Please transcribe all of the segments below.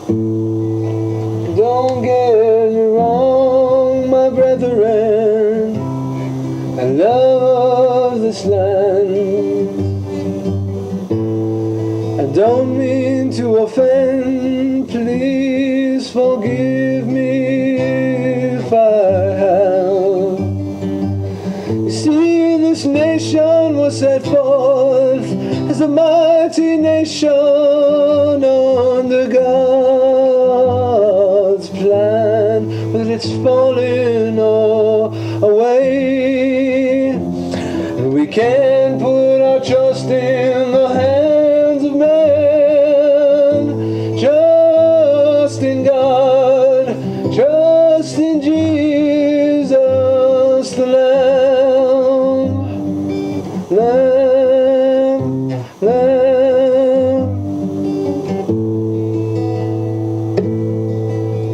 Don't get me wrong, my brethren, I love this land. I don't mean to offend, please forgive me if I have. You see, this nation was set forth as a mighty nation under God's plan, but it's falling away, and we can't put our trust in the hands of man, just in God, trust in Jesus the Lamb, Lamb, Lamb.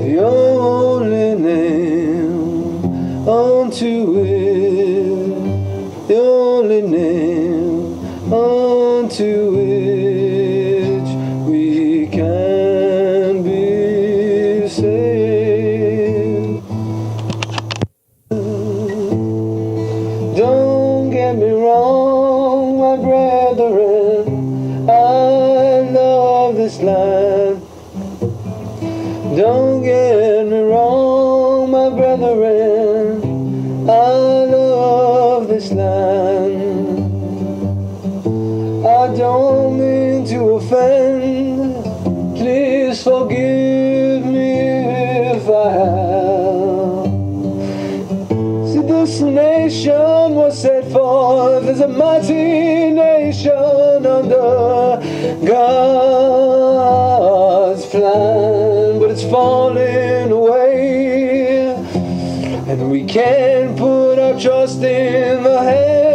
The only name unto it, the only name unto which we can be saved. Don't get me wrong, my brethren, I love this land. Don't get me wrong, my brethren, I love this land. I don't mean to offend, please forgive me if I have. See, this nation was set forth as a mighty nation under God's plan, but it's falling away, and we can't put our trust in the hands